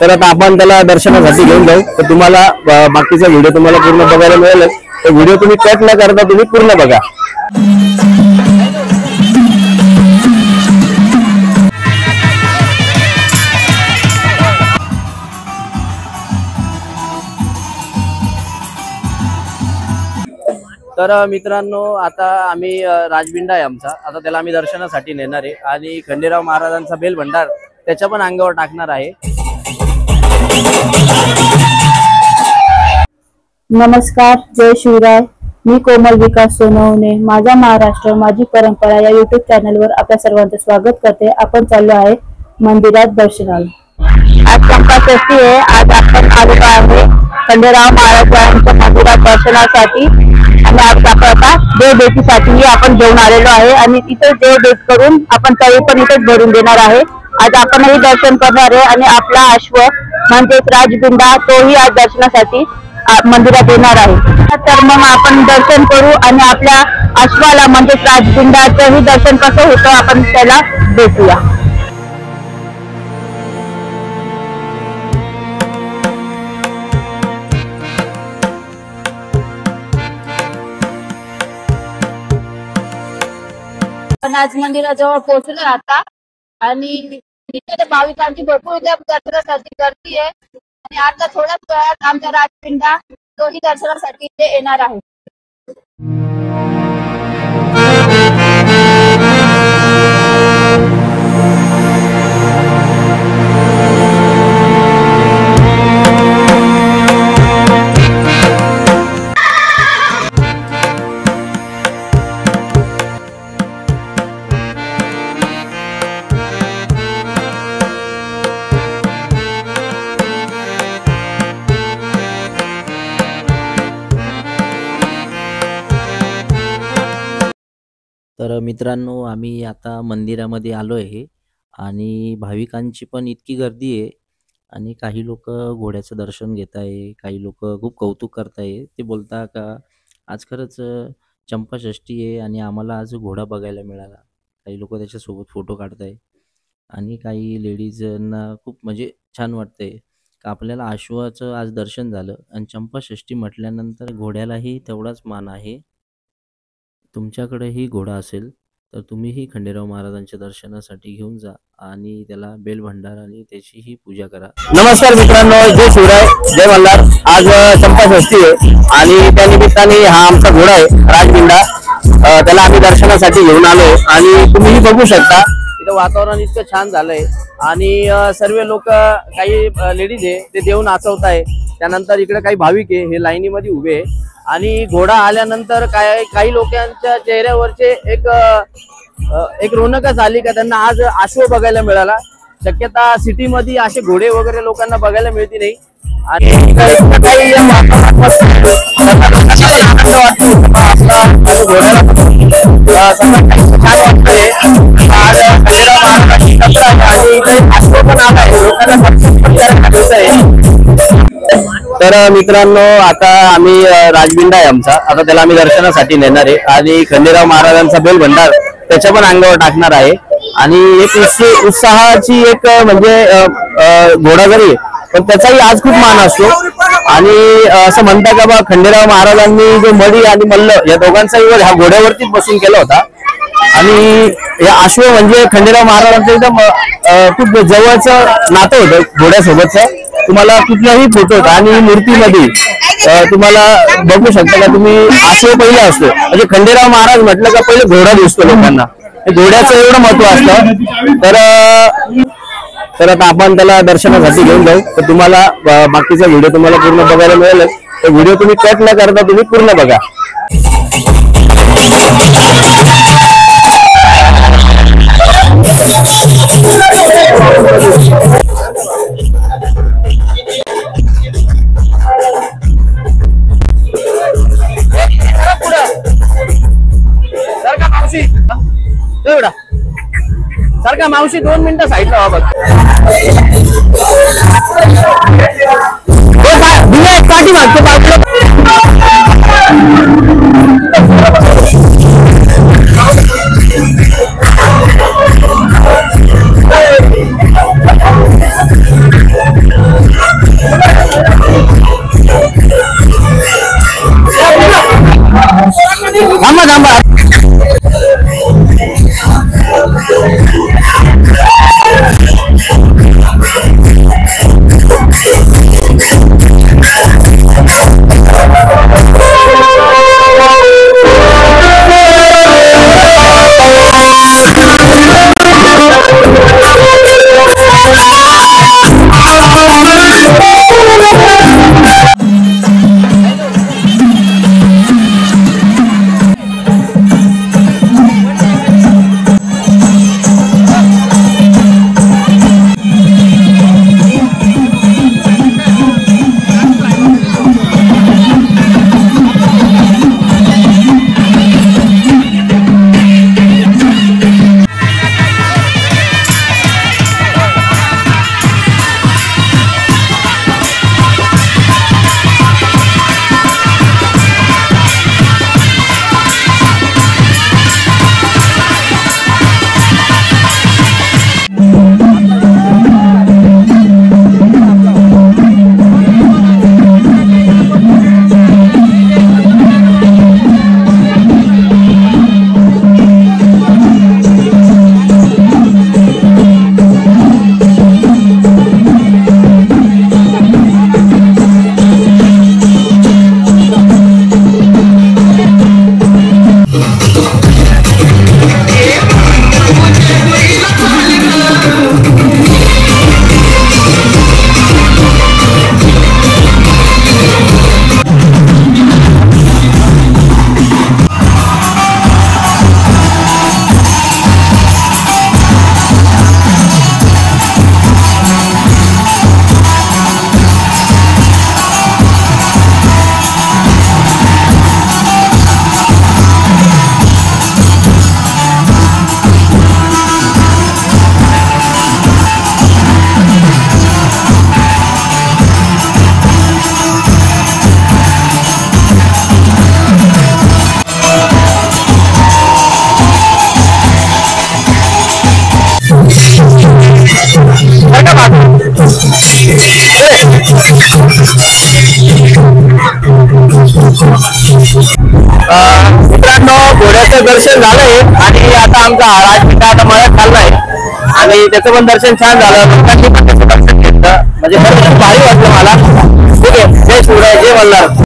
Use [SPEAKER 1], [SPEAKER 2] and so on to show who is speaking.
[SPEAKER 1] तर आता आपण त्याला दर्शनासाठी घेऊन जाऊ। तर तुम्हाला बाकीचा व्हिडिओ तुम्हाला पूर्ण बघायला मिळेल। तो व्हिडिओ तुम्ही कट न करता तुम्ही पूर्ण बघा। तर मित्रांनो आता आम्ही राजबिंडा आहे आमचा, आता त्याला आम्ही दर्शनासाठी नेणार आहे आणि खंडेराव महाराजांचा बेल भंडार त्याच्या पण अंगावर टाकणार आहे।
[SPEAKER 2] नमस्कार, जय शिवराय। मी कोमल विकास सोनवणे, माझा महाराष्ट्र माझी परंपरा या YouTube चॅनलवर आपल्या सर्वांचं स्वागत करते। आपण चाललो आहे मंदिरात दर्शनाला। आज चंपाषष्ठी आहे। आज आपण आलो आहे खंडेराव महाराजांच्या मंदिरात दर्शनासाठी आणि आज आता देव भेटीसाठी आपण घेऊन आलेलो आहे आणि इथे देव भेट करून आपण तळी पण इथेच भरून देणार आहे। आज आपणही दर्शन करणार आहे आणि आपला अश्व म्हणजेच राजबिंडा तोही आज दर्शनासाठी मंदिरात येणार आहे। तर मग आपण दर्शन करू आणि आपल्या अश्वाला म्हणजेच राजबिंडाचंही दर्शन कसं होतं आपण त्याला भेटूया। पण आज मंदिराजवळ पोहोचलो आता आणि इथे भाविकांची भरपूर दर्शनासाठी गर्दी आहे आणि आता थोड्याच वेळात आमचा राजबिंडा तोही दर्शनासाठी इथे येणार आहे।
[SPEAKER 3] तर मित्रांनो आम्ही आता मंदिरामध्ये आलो आहे आणि भाविकांची पण इतकी गर्दी आहे आणि काही लोक घोड्याचं दर्शन घेत आहे, काही लोक खूप कौतुक करत आहे। ते बोलता का आज खरंच चंपाषष्ठी आहे आणि आम्हाला आज घोडा बघायला मिळाला। काही लोक त्याच्यासोबत फोटो काढत आहे आणि काही लेडीजना खूप म्हणजे छान वाटतंय का आपल्याला अश्वाचं आज दर्शन झालं आणि चंपाषष्ठी म्हटल्यानंतर घोड्यालाही तेवढाच मान आहे। तुमच्याकडेही घोडा असेल तर तुम्हीही खंडेराव महाराजांच्या दर्शनासाठी घेऊन जा आणि त्याला बेल भंडार आणि त्याचीही पूजा करा।
[SPEAKER 1] नमस्कार मित्रांनो, जय शिवराय जय मल्हार। आज चंपाषष्ठी आहे आणि त्या निमित्ताने हा आमचा घोडा आहे राजबिंडा, त्याला आम्ही दर्शनासाठी घेऊन आलो आणि तुम्हीही बघू शकता इथं वातावरण इतकं छान झालंय आणि सर्व लोक काही लेडीज आहे ते देव नाचवत आहे। त्यानंतर इकडे काही भाविक आहे हे लाईनीमध्ये उभे आहे आणि घोडा आल्यानंतर काही लोकांच्या चेहऱ्यावरचे एक रोनकच आली का त्यांना आज अश्व बघायला मिळाला। शक्यता सिटी मध्ये असे घोडे वगैरे लोकांना बघायला मिळते नाही आणि तर मित्रांनो आता आम्ही राजबिंडा आहे आमचा, आता त्याला आम्ही दर्शनासाठी नेणार आहे आणि खंडेराव महाराजांचा बेल भंडार त्याच्या पण अंगावर टाकणार आहे आणि एक उत्साहाची एक म्हणजे घोडा जरी पण त्याचाही आज खूप मान असतो आणि असं म्हणतात का बा खंडेराव महाराजांनी जो मडी आणि मल्ल या दोघांचाही वध ह्या घोड्यावरतीच बसून केला होता आणि या अश्व म्हणजे खंडेराव महाराजांचं एकदम खूप जवळचं नातं होतं घोड्यासोबतचं। तुम्हाला कुठलाही फोटो आणि मूर्तीमध्ये तुम्हाला बघू शकता का तुम्ही अश्व पहिले असतो म्हणजे खंडेराव महाराज म्हटलं का पहिले घोडा दिसतो लोकांना, घोड्याचं एवढं महत्व असतं। तर आता आपण त्याला दर्शनासाठी घेऊन जाऊ। तर तुम्हाला बाकीचा व्हिडिओ तुम्हाला पूर्ण बघायला मिळेल। तो व्हिडिओ तुम्ही कट न करता तुम्ही पूर्ण बघा। सारखा मावशी 2 मिनिटं साईडला व्हा बघ। पाठी मागतो मित्रांनो, घोड्याचं दर्शन झालंय आणि आता आमचा हा राजपिंडा आता मळ्यात चाललाय आणि त्याचं पण दर्शन छान झालं. लोकांनी पण त्याचं दर्शन घेतलं, म्हणजे खरंच खूप भारी वाटलं मला. ठीक आहे, जय शिवराय, जय मल्हार.